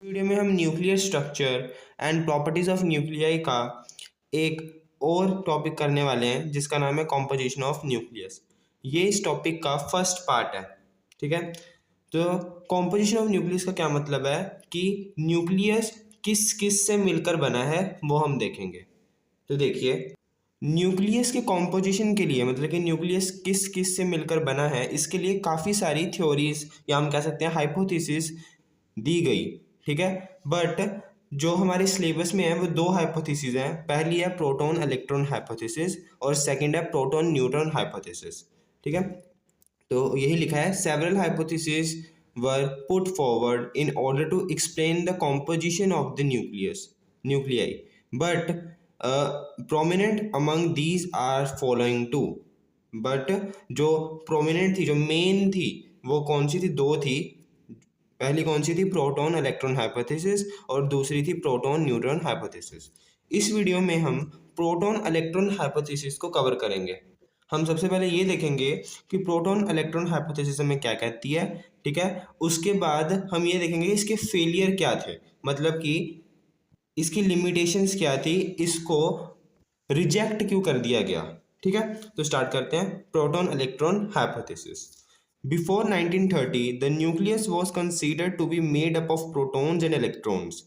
Video में हम nuclear structure and properties of nuclei का एक और टॉपिक करने वाले हैं जिसका नाम है कॉम्पोजिशन ऑफ न्यूक्लियस। ये इस टॉपिक का फर्स्ट पार्ट है। ठीक है, तो कॉम्पोजिशन ऑफ न्यूक्लियस का क्या मतलब है कि न्यूक्लियस किस किस से मिलकर बना है वो हम देखेंगे। तो देखिए, न्यूक्लियस के कॉम्पोजिशन के लिए मतलब कि न्यूक्लियस किस किस से मिलकर बना है, इसके लिए काफ़ी सारी थ्योरीज या हम कह सकते हैं हाइपोथेसिस दी गई। ठीक है, बट जो हमारे सिलेबस में है वो दो हाइपोथेसिस हैं। पहली है प्रोटॉन इलेक्ट्रॉन हाइपोथेसिस और सेकंड है प्रोटॉन न्यूट्रॉन हाइपोथेसिस। ठीक है, तो यही लिखा है several hypothesis were put forward in order to explain the composition of the nuclei but prominent among these are following two. But जो प्रोमिनेंट थी, जो मेन थी, वो कौन सी थी? दो थी। पहली कौन सी थी? प्रोटॉन इलेक्ट्रॉन हाइपोथेसिस और दूसरी थी प्रोटॉन न्यूट्रॉन हाइपोथेसिस। इस वीडियो में हम प्रोटॉन इलेक्ट्रॉन हाइपोथेसिस को कवर करेंगे। हम सबसे पहले ये देखेंगे कि प्रोटॉन इलेक्ट्रॉन हाइपोथेसिस हमें क्या कहती है। ठीक है, उसके बाद हम ये देखेंगे इसके फेलियर क्या थे, मतलब कि इसकी लिमिटेशंस क्या थी, इसको रिजेक्ट क्यों कर दिया गया। ठीक है, तो स्टार्ट करते हैं। Proton electron hypothesis. Before 1930, the nucleus was considered to be made up of protons and electrons.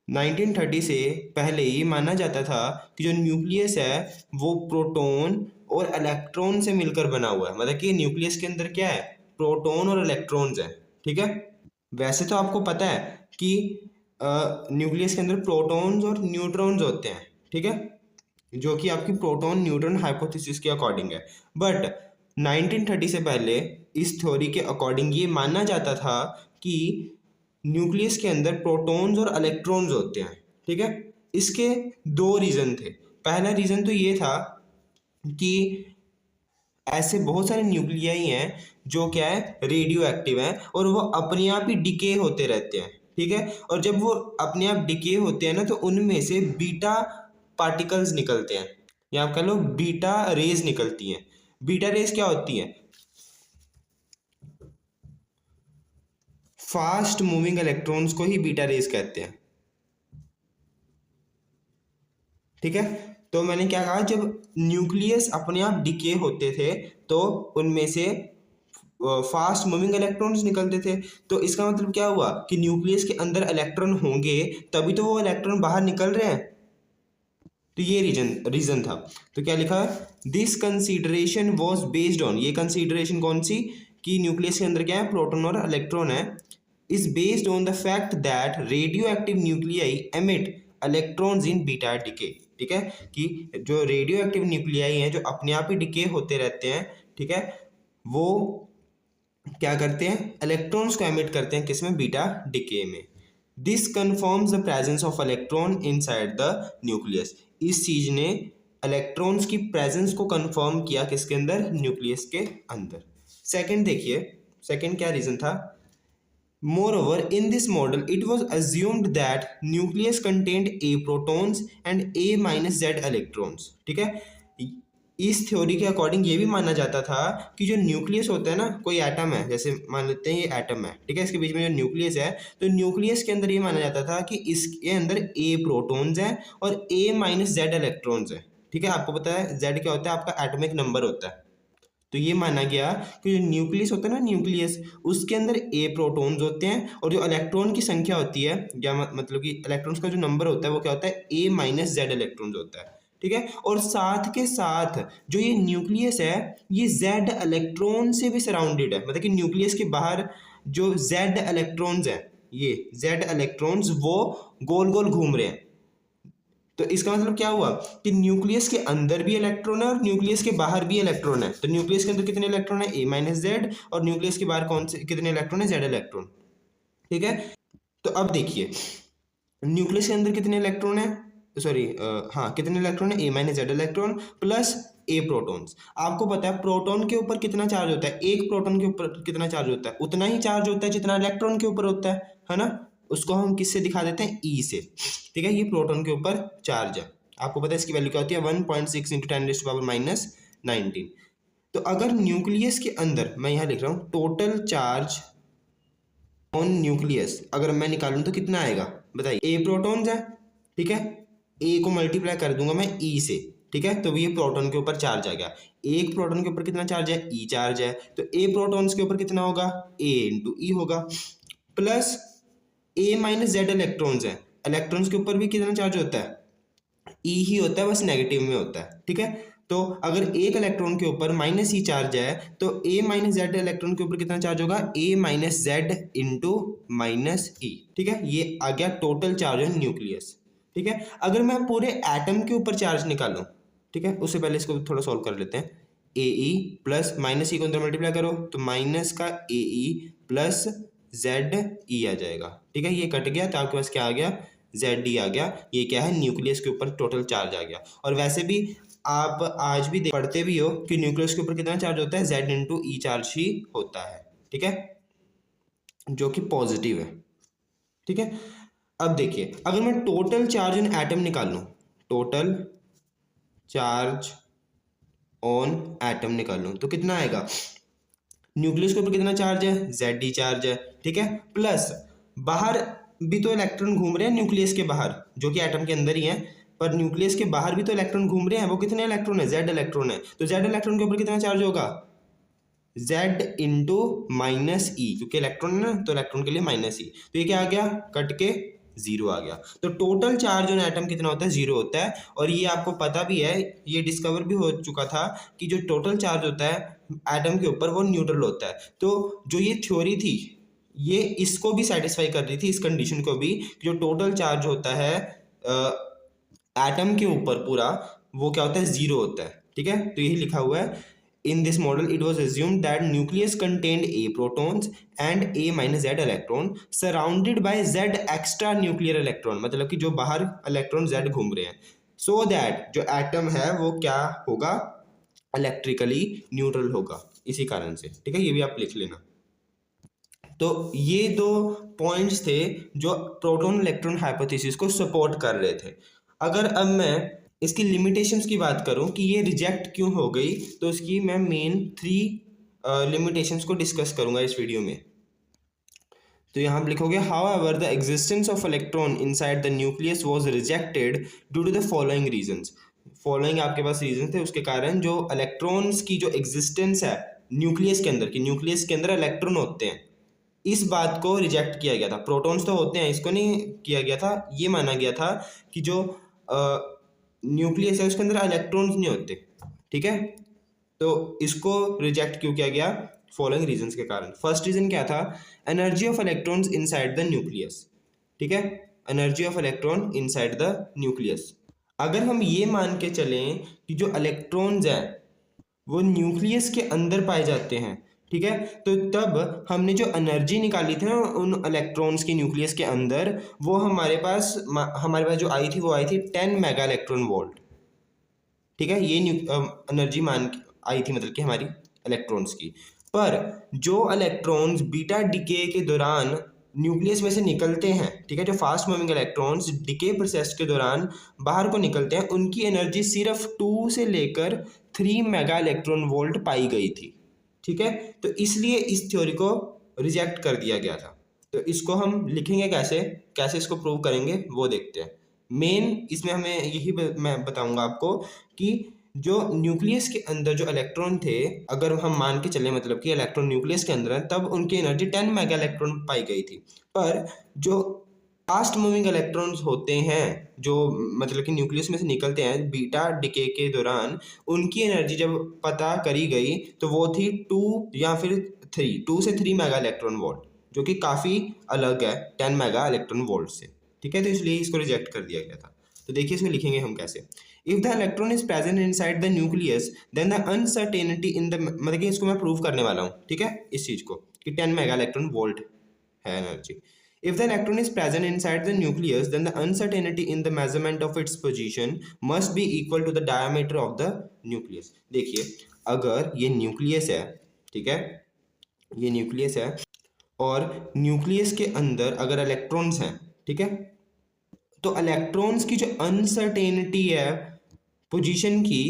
1930 से पहले ये माना जाता था कि जो न्यूक्लियस है वो प्रोटॉन और इलेक्ट्रॉन से मिलकर बना हुआ है। मतलब कि न्यूक्लियस के अंदर क्या है? प्रोटॉन और इलेक्ट्रॉन्स है। ठीक है, वैसे तो आपको पता है कि न्यूक्लियस के अंदर प्रोटॉन्स और न्यूट्रॉन्स होते हैं। ठीक है, जो कि आपकी प्रोटॉन न्यूट्रॉन हाइपोथेसिस के अकॉर्डिंग है। बट 1930 से पहले इस थ्योरी के अकॉर्डिंग ये माना जाता था कि न्यूक्लियस के अंदर प्रोटॉन्स और इलेक्ट्रॉन्स होते हैं। ठीक है, इसके दो रीज़न थे। पहला रीज़न तो ये था कि ऐसे बहुत सारे न्यूक्लियाई हैं जो क्या है, रेडियो एक्टिव हैं और वो अपने आप ही डिके होते रहते हैं। ठीक है, और जब वो अपने आप डिके होते हैं ना, तो उनमें से बीटा पार्टिकल्स निकलते हैं या आप कह लो बीटा रेज निकलती हैं। बीटा रेज क्या होती हैं? फास्ट मूविंग इलेक्ट्रॉन्स को ही बीटा रेज कहते हैं। ठीक है, तो मैंने क्या कहा, जब न्यूक्लियस अपने आप डिके होते थे तो उनमें से फास्ट मूविंग इलेक्ट्रॉन्स निकलते थे। तो इसका मतलब क्या हुआ कि न्यूक्लियस के अंदर इलेक्ट्रॉन होंगे तभी तो वो इलेक्ट्रॉन बाहर निकल रहे हैं। तो ये रीजन था। तो क्या लिखा है? This consideration was based on, ये कंसीडरेशन कौन सी? कि न्यूक्लियस के अंदर क्या है, प्रोटॉन और इलेक्ट्रॉन है। Is based on the fact that radio active nuclei emit electrons in beta decay. ठीक है, कि जो रेडियो एक्टिव न्यूक्लियाई हैं जो अपने आप ही डिके होते रहते हैं, ठीक है, वो क्या करते हैं? इलेक्ट्रॉन्स को एमिट करते हैं, किसमें? बीटा डिके में। This confirms the presence of electron inside the nucleus. इस चीज ने इलेक्ट्रॉन्स की प्रेजेंस को कंफर्म किया, किसके अंदर? न्यूक्लियस के अंदर। सेकंड देखिए, सेकंड क्या रीजन था? Moreover, in this model, it was assumed that nucleus contained A protons and A minus Z electrons. ठीक है, इस थ्योरी के अकॉर्डिंग ये भी माना जाता था कि जो न्यूक्लियस होता है ना, कोई एटम है, जैसे मान लेते हैं ये एटम है, ठीक है, इसके बीच में जो न्यूक्लियस है, तो न्यूक्लियस के अंदर ये माना जाता था कि इसके अंदर A प्रोटॉन्स हैं और A माइनस Z इलेक्ट्रॉन्स हैं। ठीक है, आपको पता है Z क्या होता है? आपका एटॉमिक नंबर होता है। तो ये माना गया कि जो न्यूक्लियस होता है ना, न्यूक्लियस, उसके अंदर ए प्रोटॉन्स होते हैं और जो इलेक्ट्रॉन की संख्या होती है या मतलब कि इलेक्ट्रॉन्स का जो नंबर होता है वो क्या होता है? ए माइनस जेड इलेक्ट्रॉन्स होता है। ठीक है, और साथ के साथ जो ये न्यूक्लियस है ये जेड इलेक्ट्रॉन से भी सराउंडेड है। मतलब कि न्यूक्लियस के बाहर जो जेड इलेक्ट्रॉन्स हैं, ये जेड इलेक्ट्रॉन्स वो गोल गोल घूम रहे हैं। तो इसका मतलब क्या हुआ कि न्यूक्लियस के अंदर भी इलेक्ट्रॉन है और न्यूक्लियस के बाहर भी इलेक्ट्रॉन है। तो न्यूक्लियस के अंदर कितने इलेक्ट्रॉन है? ए माइनस जेड, और न्यूक्लियस के बाहर कौन से कितने इलेक्ट्रॉन है? Z electron. ठीक है, तो अब देखिए न्यूक्लियस के अंदर कितने इलेक्ट्रॉन है? सॉरी, हाँ, कितने इलेक्ट्रॉन है? ए माइनस जेड इलेक्ट्रॉन प्लस ए प्रोटॉन्स। आपको पता है प्रोटॉन के ऊपर कितना चार्ज होता है? एक प्रोटॉन के ऊपर कितना चार्ज होता है? उतना ही चार्ज होता है जितना इलेक्ट्रॉन के ऊपर होता है ना। उसको हम किससे दिखा देते हैं? ई से। ठीक है, ये प्रोटॉन के ऊपर चार्ज है। आपको पता है इसकी वैल्यू क्या होती है? 1.6 इंटू 10⁻⁻⁹। तो अगर न्यूक्लियस के अंदर, मैं यहाँ लिख रहा हूँ, टोटल चार्ज ऑन न्यूक्लियस अगर मैं निकालूं तो कितना आएगा बताइए। ए प्रोटॉन्स है, ठीक है, ए को मल्टीप्लाई कर दूंगा मैं ई से, ठीक है, तो ये प्रोटॉन के ऊपर चार्ज आ गया। एक प्रोटॉन के ऊपर कितना चार्ज है, ई चार्ज है, तो ए प्रोटॉन्स के ऊपर कितना होगा, ए इंटू ई होगा, प्लस ए माइनस जेड इलेक्ट्रॉन्स है, इलेक्ट्रॉन्स के ऊपर भी कितना चार्ज होता है, ई ही होता है, बस नेगेटिव में होता है, ठीक है। तो अगर एक इलेक्ट्रॉन के ऊपर माइनस ई चार्ज है तो ए माइनस जेड इलेक्ट्रॉन के ऊपर कितना चार्ज होगा, ए माइनस जेड इंटू माइनस ई, ठीक है। ये आ गया टोटल चार्ज ऑन न्यूक्लियस, ठीक है। अगर मैं पूरे एटम के ऊपर चार्ज निकालूं, ठीक है, उससे पहले इसको थोड़ा सॉल्व कर लेते हैं। ए ई प्लस माइनस ई को अंदर मल्टीप्लाई करो तो माइनस का ए ई प्लस जेड ई आ जाएगा, ठीक है, ये कट गया तो आपके पास क्या आ गया, जेड डी आ गया। ये क्या है, न्यूक्लियस के ऊपर टोटल चार्ज आ गया। और वैसे भी आप आज भी पढ़ते भी हो कि न्यूक्लियस के ऊपर कितना चार्ज होता है, जेड इंटू ई चार्ज ही होता है, ठीक है, जो कि पॉजिटिव है, ठीक है। अब देखिए अगर मैं टोटल चार्ज ऑन एटम निकाल लूं, टोटल चार्ज ऑन एटम निकाल लूं तो कितना आएगा, न्यूक्लियस के ऊपर कितना चार्ज है, जेड डी चार्ज है, ठीक है, प्लस बाहर भी तो इलेक्ट्रॉन घूम रहे हैं न्यूक्लियस के बाहर, जो कि एटम के अंदर ही है, पर न्यूक्लियस के बाहर भी तो इलेक्ट्रॉन घूम रहे हैं, वो कितने इलेक्ट्रॉन है, जेड इलेक्ट्रॉन है, तो जेड इलेक्ट्रॉन के ऊपर कितना चार्ज होगा, जेड इंटू माइनस ई, क्योंकि इलेक्ट्रॉन है ना तो इलेक्ट्रॉन के लिए माइनस ई, तो ये क्या आ गया, कट के जीरो आ गया। तो टोटल चार्ज ऑन एटम कितना होता है, जीरो होता है। और ये आपको पता भी है, ये डिस्कवर भी हो चुका था कि जो टोटल चार्ज होता है एटम के ऊपर वो न्यूट्रल होता है। तो जो ये थ्योरी थी ये इसको भी सेटिस्फाई कर रही थी, इस कंडीशन को भी, जो टोटल चार्ज होता है एटम के ऊपर पूरा, वो क्या होता है, जीरो होता है, ठीक है। तो यही लिखा हुआ है, in this model it was assumed that nucleus contained a protons and a minus z electron surrounded by z extra nuclear electron, मतलब कि जो बाहर इलेक्ट्रॉन z घूम रहे हैं, so that जो एटम है वो क्या होगा, इलेक्ट्रिकली न्यूट्रल होगा, इसी कारण से, ठीक है, ये भी आप लिख लेना। तो ये दो पॉइंट्स थे जो प्रोटॉन इलेक्ट्रॉन हाइपोथेसिस को सपोर्ट कर रहे थे। अगर अब मैं इसकी लिमिटेशंस की बात करूं कि ये रिजेक्ट क्यों हो गई, तो इसकी मैं मेन 3 लिमिटेशंस को डिस्कस करूंगा इस वीडियो में। तो यहाँ आप लिखोगे, however the existence of electron inside the nucleus was rejected due to the following reasons. Following आपके पास रीजन थे, उसके कारण जो इलेक्ट्रॉन्स की जो एग्जिस्टेंस है न्यूक्लियस के अंदर, कि न्यूक्लियस के अंदर इलेक्ट्रॉन होते हैं, इस बात को रिजेक्ट किया गया था। प्रोटॉन्स तो होते हैं, इसको नहीं किया गया था, ये माना गया था कि जो न्यूक्लियस है उसके अंदर इलेक्ट्रॉन्स नहीं होते, ठीक है। तो इसको रिजेक्ट क्यों किया गया, फॉलोइंग रीजंस के कारण। फर्स्ट रीजन क्या था, energy of electrons inside the nucleus, ठीक है, energy of electron inside the nucleus. अगर हम ये मान के चलें कि जो इलेक्ट्रॉन्स हैं वो न्यूक्लियस के अंदर पाए जाते हैं, ठीक है, तो तब हमने जो एनर्जी निकाली थी ना उन इलेक्ट्रॉन्स की न्यूक्लियस के अंदर, वो हमारे पास जो आई थी वो आई थी 10 मेगा इलेक्ट्रॉन वोल्ट, ठीक है, ये एनर्जी मान आई थी, मतलब कि हमारी इलेक्ट्रॉन्स की। पर जो इलेक्ट्रॉन्स बीटा डिके के दौरान न्यूक्लियस में से निकलते हैं, ठीक है, जो fast moving electrons decay process के दौरान बाहर को निकलते हैं, उनकी एनर्जी सिर्फ 2 से लेकर 3 मेगा इलेक्ट्रॉन वोल्ट पाई गई थी, ठीक है। तो इसलिए इस थ्योरी को रिजेक्ट कर दिया गया था। तो इसको हम लिखेंगे कैसे, कैसे इसको प्रूव करेंगे वो देखते हैं। मेन इसमें हमें यही मैं बताऊंगा आपको कि जो न्यूक्लियस के अंदर जो इलेक्ट्रॉन थे, अगर हम मान के चले मतलब कि इलेक्ट्रॉन न्यूक्लियस के अंदर है, तब उनकी एनर्जी 10 मेगा इलेक्ट्रॉन पाई गई थी। पर जो फास्ट मूविंग इलेक्ट्रॉन्स होते हैं जो मतलब कि न्यूक्लियस में से निकलते हैं बीटा डिके के दौरान, उनकी एनर्जी जब पता करी गई तो वो थी 2 या फिर 2 से 3 मेगा इलेक्ट्रॉन वोल्ट, जो कि काफ़ी अलग है 10 मेगा इलेक्ट्रॉन वोल्ट से, ठीक है। तो इसलिए इसको रिजेक्ट कर दिया गया था। तो देखिए इसमें लिखेंगे हम कैसे, if the electron is present inside the nucleus then the uncertainty in the, मतलब कि इसको मैं प्रूव करने वाला हूँ, ठीक है, इस चीज़ को कि 10 मेगा इलेक्ट्रॉन वोल्ट है energy. If the electron is present inside the nucleus, then the uncertainty in the measurement of its position must be equal to the diameter of the nucleus. देखिए अगर ये न्यूक्लियस है, ठीक है, ये nucleus है और न्यूक्लियस के अंदर अगर इलेक्ट्रॉन्स हैं, ठीक है, तो इलेक्ट्रॉन्स की जो अनसर्टेनिटी है पोजीशन की,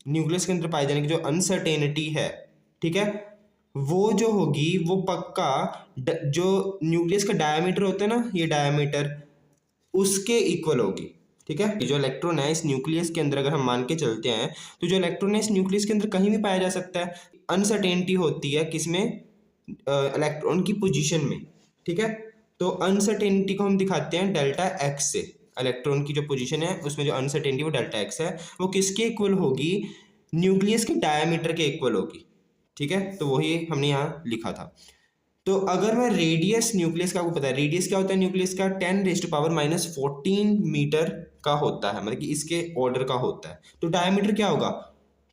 न्यूक्लियस के अंदर पाए जाने की जो अनसर्टेनिटी है, ठीक है, वो जो होगी वो पक्का जो न्यूक्लियस का डायमीटर होता है ना, ये डायमीटर उसके इक्वल होगी। ठीक है, जो इलेक्ट्रॉन है इस न्यूक्लियस के अंदर अगर हम मान के चलते हैं तो जो इलेक्ट्रॉन है इस न्यूक्लियस के अंदर कहीं भी पाया जा सकता है। अनसर्टेनिटी होती है किसमें, इलेक्ट्रॉन की पोजीशन में। ठीक है, तो अनसर्टेनिटी को हम दिखाते हैं डेल्टा एक्स से। इलेक्ट्रॉन की जो पोजीशन है उसमें जो अनसर्टेनिटी वो डेल्टा एक्स है, वो किसके इक्वल होगी, न्यूक्लियस के डायमीटर के इक्वल होगी। ठीक है, तो वही हमने यहाँ लिखा था। तो अगर मैं रेडियस न्यूक्लियस का, आपको पता है रेडियस क्या होता है न्यूक्लियस का, 10⁻⁻14 मीटर का होता है, मतलब कि इसके ऑर्डर का होता है। तो डायमीटर क्या होगा,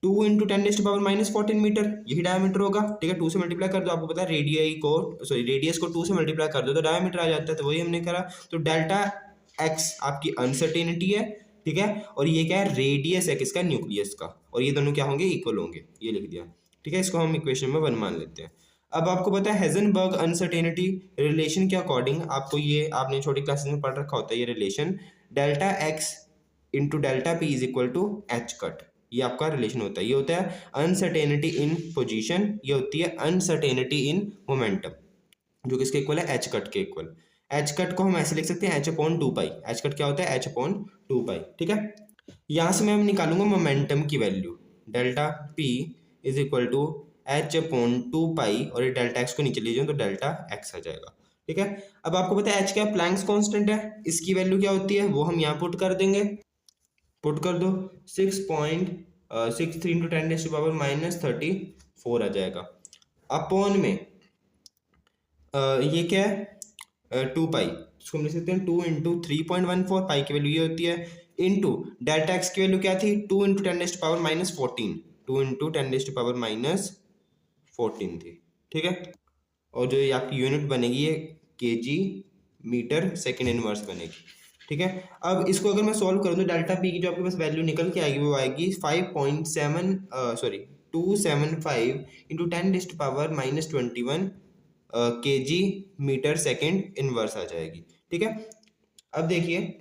2 इंटू 10⁻⁻14 मीटर, यही डायमीटर होगा। ठीक है, 2 से मल्टीप्लाई कर दो, आपको पता है रेडियस को 2 से मल्टीप्लाई कर दो तो डायमीटर आ जाता है, तो वही हमने करा। तो डेल्टा एक्स आपकी अनसर्टेनिटी है। ठीक है, और ये क्या है, रेडियस है किसका, न्यूक्लियस का, और ये दोनों क्या होंगे, इक्वल होंगे, ये लिख दिया। ठीक है, इसको हम इक्वेशन में 1 मान लेते हैं। अब आपको पता है हेजनबर्ग अनसर्टेनिटी रिलेशन के अकॉर्डिंग, आपको ये आपने छोटी क्लासेस में पढ़ रखा होता है ये relation, delta x into delta p is equal to h cut, ये आपका रिलेशन होता है। ये होता है अनसर्टेनिटी इन पोजीशन, ये होती है अनसर्टेनिटी इन मोमेंटम, जो किसके इक्वल है, एच कट के इक्वल। एच कट को हम ऐसे लिख सकते हैं h/2 पाई। एच कट क्या होता है, h/2 पाई। ठीक है, यहाँ से मैं निकालूंगा मोमेंटम की value, delta p is equal to h/2 pi, और ये डेल्टा एक्स को नीचे लीजिए तो डेल्टा एक्स आ जाएगा। ठीक है, अब आपको पता है एच क्या, प्लैंक्स कांस्टेंट है, इसकी वैल्यू क्या होती है वो हम यहाँ पुट कर देंगे। पुट कर दो, 6.63 इंटू 10⁻⁻34 आ जाएगा। अपॉन में ये क्या है, 2 पाई, इसको हम लिख सकते हैं 2 इंटू 3.14, पाई की वैल्यू ये होती है, इंटू डेल्टा एक्स की वैल्यू क्या थी, 2 इंटू 10⁻⁻14, 2 इंटू 10⁻⁻14 थी। ठीक है, और जो ये आपकी यूनिट बनेगी ये केजी मीटर सेकेंड इनवर्स बनेगी। ठीक है, अब इसको अगर मैं सॉल्व करूँ तो डेल्टा पी की जो आपके पास वैल्यू निकल के आएगी वो आएगी 275 into 10⁻21 KG metre second inverse आ जाएगी। ठीक है, अब देखिए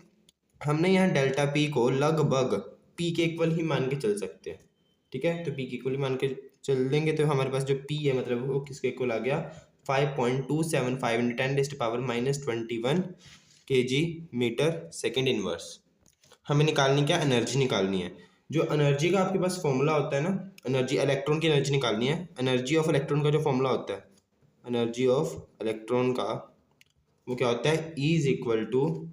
हमने यहाँ डेल्टा पी को लगभग पी के इक्वल ही मान के चल सकते हैं। ठीक है, तो पी के इक्वल ही मान के चल देंगे तो हमारे पास जो पी है मतलब वो किसके इक्वल आ गया, 5.275 into 10⁻⁻21 kg metre second inverse. हमें निकालनी क्या, एनर्जी निकालनी है। जो एनर्जी का आपके पास फॉर्मूला होता है ना, एनर्जी इलेक्ट्रॉन की एनर्जी निकालनी है। एनर्जी ऑफ इलेक्ट्रॉन का जो फॉर्मूला होता है, एनर्जी ऑफ इलेक्ट्रॉन का वो क्या होता है, E is equal to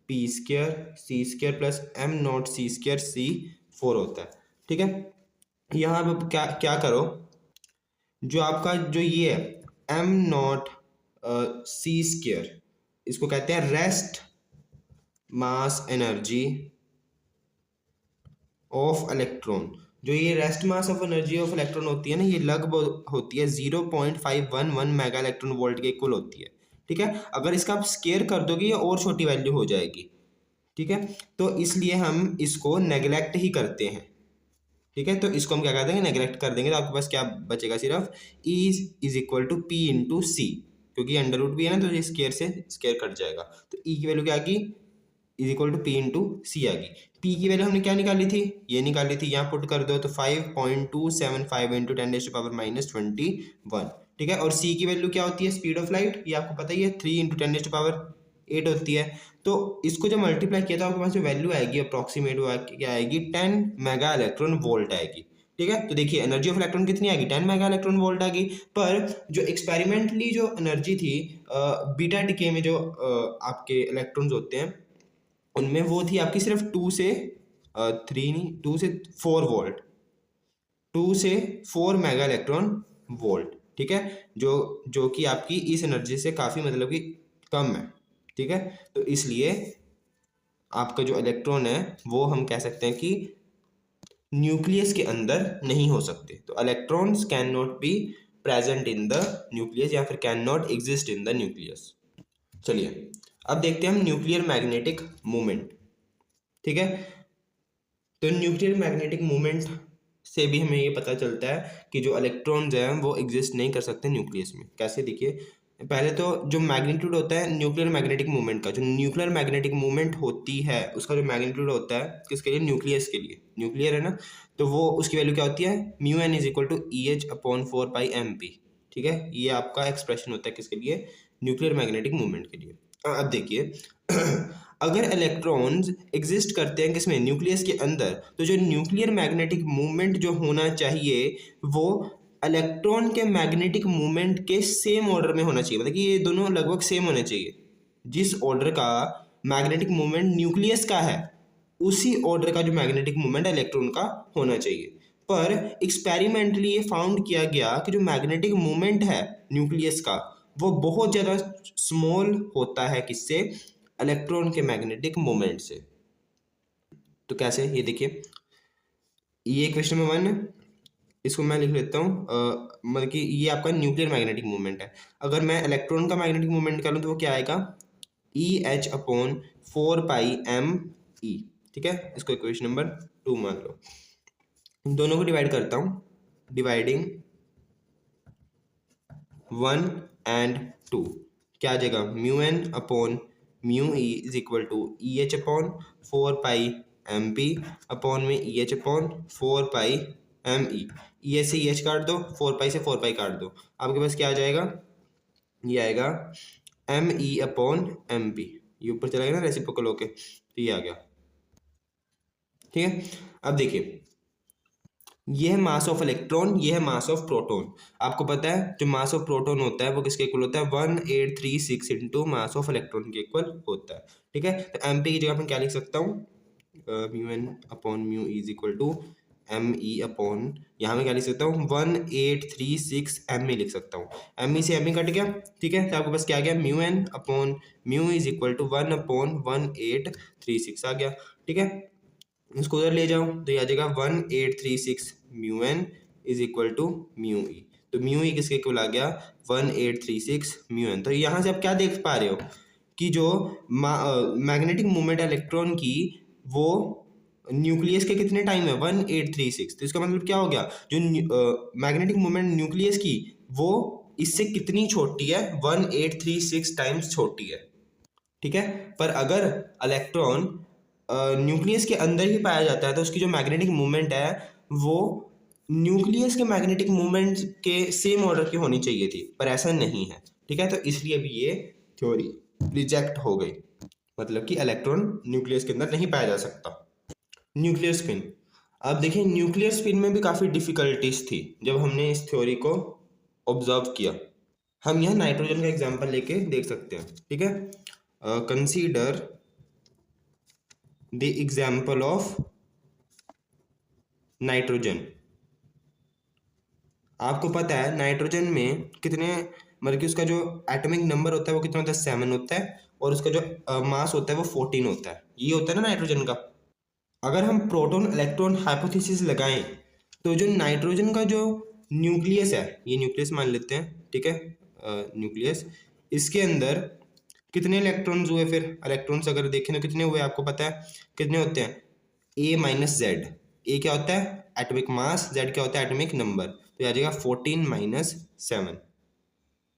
√p² plus m0c²c4 होता है। ठीक है, यहाँ अब क्या करो, जो आपका जो ये है m0c², इसको कहते हैं rest mass energy of electron. जो ये rest mass of energy of electron होती है ना, ये लगभग होती है 0.511 मेगा इलेक्ट्रॉन वोल्ट के इक्वल होती है। ठीक है, अगर इसका आप स्केयर कर दोगे ये और छोटी वैल्यू हो जाएगी। ठीक है, तो इसलिए हम इसको नेग्लेक्ट ही करते हैं। ठीक है, तो इसको हम क्या कर देंगे, नेग्लेक्ट कर देंगे, तो आपके पास क्या बचेगा, सिर्फ E is equal to P into C, क्योंकि अंडर रूट भी है ना तो ये स्केयर से स्केयर कट जाएगा। तो E की वैल्यू क्या आ गई, is equal to P into C आ गई। पी की वैल्यू हमने क्या निकाली थी, ये निकाली थी, यहाँ पुट कर दो तो 5.275 इंटू 10⁻⁻21। ठीक है, और सी की वैल्यू क्या होती है, स्पीड ऑफ लाइट, ये आपको पता ही है 3 इंटू 10⁻8 होती है। तो इसको जब मल्टीप्लाई किया तो आपके पास जो वैल्यू आएगी अप्रॉक्सीमेट वो क्या आएगी, 10 मेगा इलेक्ट्रॉन वोल्ट आएगी। ठीक है, तो देखिए एनर्जी ऑफ इलेक्ट्रॉन कितनी आएगी, 10 मेगा इलेक्ट्रॉन वोल्ट आ गई। पर जो एक्सपेरिमेंटली जो एनर्जी थी बीटा डिके में जो आपके इलेक्ट्रॉन्स होते हैं उनमें वो थी आपकी सिर्फ 2 से 3 नहीं, 2 से 4 वोल्ट, 2 से 4 मेगा इलेक्ट्रॉन वोल्ट। ठीक है, जो कि आपकी इस एनर्जी से काफ़ी मतलब कि कम है। ठीक है, तो इसलिए आपका जो इलेक्ट्रॉन है वो हम कह सकते हैं कि न्यूक्लियस के अंदर नहीं हो सकते। तो electrons can not be present in the nucleus, या फिर can not exist in the nucleus. चलिए अब देखते हैं हम न्यूक्लियर मैग्नेटिक मूवमेंट। ठीक है, तो न्यूक्लियर मैग्नेटिक मूवमेंट से भी हमें ये पता चलता है कि जो इलेक्ट्रॉन्स हैं वो एग्जिस्ट नहीं कर सकते न्यूक्लियस में। कैसे, देखिए पहले तो जो मैग्नीट्यूड होता है न्यूक्लियर मैग्नेटिक मोमेंट का, जो न्यूक्लियर मैग्नेटिक मोमेंट होती है उसका जो मैग्नीट्यूड होता है किसके लिए, न्यूक्लियस के लिए, न्यूक्लियर है ना, तो वो उसकी वैल्यू क्या होती है, mu N is equal to e h upon 4 pi m p. ठीक है, ये आपका एक्सप्रेशन होता है किसके लिए, न्यूक्लियर मैग्नेटिक मूवमेंट के लिए। अब देखिए अगर इलेक्ट्रॉन्स एग्जिस्ट करते हैं किसमें, न्यूक्लियस के अंदर, तो जो न्यूक्लियर मैग्नेटिक मूवमेंट जो होना चाहिए वो इलेक्ट्रॉन के मैग्नेटिक मूवमेंट के सेम ऑर्डर में होना चाहिए, मतलब कि ये दोनों लगभग सेम होने चाहिए। जिस ऑर्डर का मैग्नेटिक मूवमेंट न्यूक्लियस का है उसी ऑर्डर का जो मैग्नेटिक मूवमेंट इलेक्ट्रॉन का होना चाहिए। पर एक्सपेरिमेंटली ये फाउंड किया गया कि जो मैग्नेटिक मूवमेंट है न्यूक्लियस का वो बहुत ज़्यादा स्मॉल होता है किससे, इलेक्ट्रॉन के मैग्नेटिक मूवमेंट से। तो कैसे, ये देखिए, ये क्वेश्चन नंबर 1 है, इसको मैं लिख लेता हूँ, मतलब कि ये आपका न्यूक्लियर मैग्नेटिक मूवमेंट है। अगर मैं इलेक्ट्रॉन का मैग्नेटिक मूवमेंट निकालूँ तो वो क्या आएगा, ई एच अपॉन 4 पाई एम ई। ठीक है, इसको इक्वेशन नंबर 2 मान लो। इन दोनों को डिवाइड करता हूँ, डिवाइडिंग 1 एंड 2, क्या आ जाएगा, mu n upon mu e is equal to e h upon 4 pi m p upon में e h upon 4 pi m e. E h से ई एच काट दो, 4 पाई से 4 पाई काट दो, आपके पास क्या आ जाएगा, ये आएगा m e upon m p, ये ऊपर चला गया ना रेसिप्रोकल होके, तो ये आ गया। ठीक है, अब देखिए, ये है मास ऑफ इलेक्ट्रॉन, ये है मास ऑफ प्रोटॉन। आपको पता है जो मास ऑफ प्रोटॉन होता है वो किसके इक्वल होता है, 1836 इंटू मास ऑफ इलेक्ट्रॉन के इक्वल होता है। ठीक है, तो एम पी की जगह मैं क्या लिख सकता हूँ, mu n upon mu is equal to m e upon, यहाँ में क्या लिख सकता हूँ, 1836 एम ई लिख सकता हूँ। एम ई से एम ई कट गया। ठीक है, तो आपके पास क्या आ गया, mu n upon mu is equal to 1/1836 आ गया। ठीक है, इसको उधर ले जाओ तो ये आ जाएगा 1836 mu N is equal to mu E. तो म्यू ई किसके इक्वल आ गया, 1836 म्यू एन। तो यहाँ से आप क्या देख पा रहे हो कि जो मैग्नेटिक मूवमेंट इलेक्ट्रॉन की वो न्यूक्लियस के कितने टाइम है, 1836। तो इसका मतलब क्या हो गया, जो मैग्नेटिक मूवमेंट न्यूक्लियस की वो इससे कितनी छोटी है, 1836 टाइम्स छोटी है। ठीक है, पर अगर इलेक्ट्रॉन न्यूक्लियस के अंदर ही पाया जाता है तो उसकी जो मैग्नेटिक मूवमेंट है वो न्यूक्लियस के मैग्नेटिक मूवमेंट के सेम ऑर्डर की होनी चाहिए थी, पर ऐसा नहीं है। ठीक है, तो इसलिए अभी ये थ्योरी रिजेक्ट हो गई, मतलब कि इलेक्ट्रॉन न्यूक्लियस के अंदर नहीं पाया जा सकता। न्यूक्लियर स्पिन, अब देखिए न्यूक्लियर स्पिन में भी काफ़ी डिफिकल्टीज थी जब हमने इस थ्योरी को ऑब्जर्व किया। हम यहाँ नाइट्रोजन का एग्जाम्पल लेके देख सकते हैं। ठीक है, consider the example of nitrogen. आपको पता है नाइट्रोजन में कितने, मतलब कि उसका जो एटॉमिक नंबर होता है वो कितना होता है, 7 होता है, और उसका जो मास होता है वो 14 होता है। ये होता है ना नाइट्रोजन का। अगर हम प्रोटॉन इलेक्ट्रॉन हाइपोथेसिस लगाएं तो जो नाइट्रोजन का जो न्यूक्लियस है, ये न्यूक्लियस मान लेते हैं, ठीक है, न्यूक्लियस, इसके अंदर कितने इलेक्ट्रॉन्स हुए, फिर इलेक्ट्रॉन्स अगर देखें तो कितने हुए, आपको पता है कितने होते हैं, ए माइनस जेड। ए क्या होता है, एटॉमिक मास, जेड क्या होता है, एटॉमिक नंबर, तो आ जाएगा 14 माइनस 7।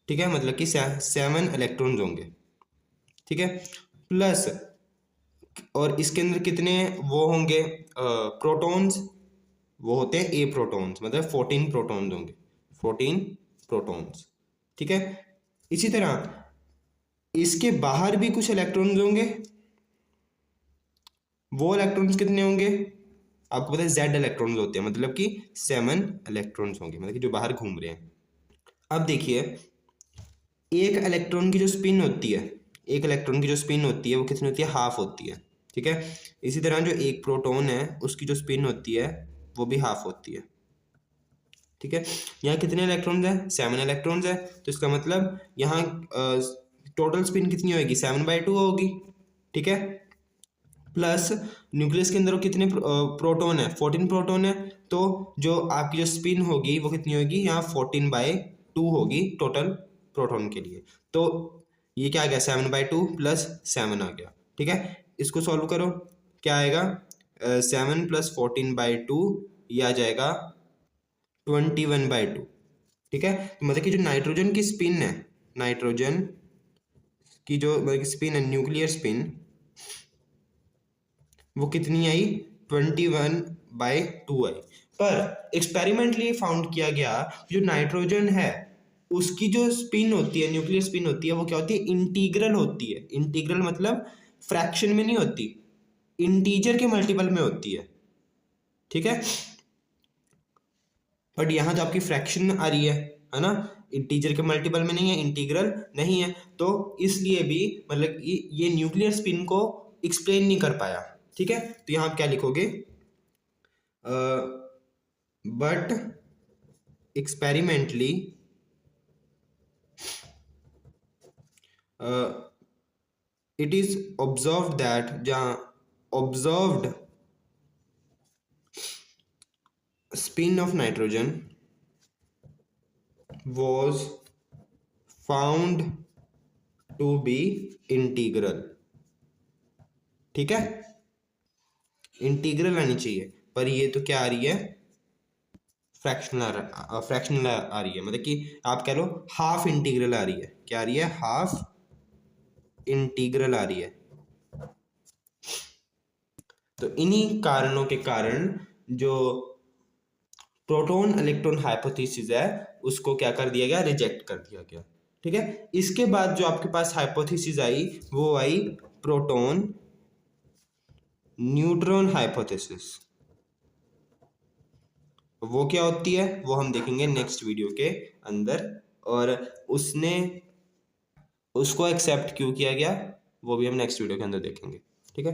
ठीक है, मतलब कि 7 इलेक्ट्रॉन्स होंगे। ठीक है, प्लस और इसके अंदर कितने वो होंगे, प्रोटॉन्स, वो होते हैं ए प्रोटॉन्स, मतलब 14 प्रोटॉन्स होंगे, 14 प्रोटॉन्स। ठीक है, इसी तरह इसके बाहर भी कुछ इलेक्ट्रॉन्स होंगे, वो इलेक्ट्रॉन्स कितने होंगे, आपको पता है जेड इलेक्ट्रॉन्स होते हैं, मतलब कि 7 इलेक्ट्रॉन्स होंगे, मतलब कि जो बाहर घूम रहे हैं। अब देखिए एक इलेक्ट्रॉन की जो स्पिन होती है, एक इलेक्ट्रॉन की जो स्पिन होती है वो कितनी होती है, हाफ होती है। ठीक है, इसी तरह जो एक प्रोटॉन है उसकी जो स्पिन होती है वो भी हाफ होती है। ठीक है, यहाँ कितने इलेक्ट्रॉन्स हैं, 7 इलेक्ट्रॉन्स है, तो इसका मतलब यहाँ टोटल स्पिन कितनी होगी, 7/2 होगी। ठीक है, प्लस न्यूक्लियस के अंदर कितने प्रोटॉन है, 14 प्रोटॉन है, तो जो आपकी जो स्पिन होगी वो कितनी होगी, यहाँ 14/2 होगी टोटल प्रोटॉन के लिए। तो ये क्या आ गया, 7/2 प्लस 7 आ गया। ठीक है, इसको सॉल्व करो, क्या आएगा, 7 प्लस 14/2, ये आ जाएगा 21/2। ठीक है, तो मतलब कि जो नाइट्रोजन की स्पिन है नाइट्रोजन की जो स्पिन है, न्यूक्लियर स्पिन, वो कितनी आई, 21/2 आई। पर एक्सपेरिमेंटली फाउंड किया गया जो नाइट्रोजन है उसकी जो स्पिन होती है, न्यूक्लियर स्पिन होती है, वो क्या होती है, इंटीग्रल होती है। इंटीग्रल मतलब फ्रैक्शन में नहीं होती, इंटीजर के मल्टीपल में होती है, ठीक है। बट यहाँ जो आपकी फ्रैक्शन आ रही है ना, इंटीजर के मल्टीपल में नहीं है, इंटीग्रल नहीं है, तो इसलिए भी मतलब ये न्यूक्लियर स्पिन को एक्सप्लेन नहीं कर पाया, ठीक है। तो यहाँ आप क्या लिखोगे, but experimentally it is observed that जहाँ observed spin of nitrogen was found to be integral, ठीक है, इंटीग्रल आनी चाहिए, पर ये तो क्या आ रही है, फ्रैक्शनल आ रही है, मतलब कि आप कह लो हाफ इंटीग्रल आ रही है, क्या आ रही है, हाफ इंटीग्रल आ रही है। तो इन्हीं कारणों के कारण जो प्रोटॉन इलेक्ट्रॉन हाइपोथेसिस है उसको क्या कर दिया गया, रिजेक्ट कर दिया गया, ठीक है। इसके बाद जो आपके पास हाइपोथेसिस आई वो आई प्रोटॉन न्यूट्रॉन हाइपोथेसिस। वो क्या होती है वो हम देखेंगे नेक्स्ट वीडियो के अंदर, और उसको एक्सेप्ट क्यों किया गया वो भी हम नेक्स्ट वीडियो के अंदर देखेंगे, ठीक है।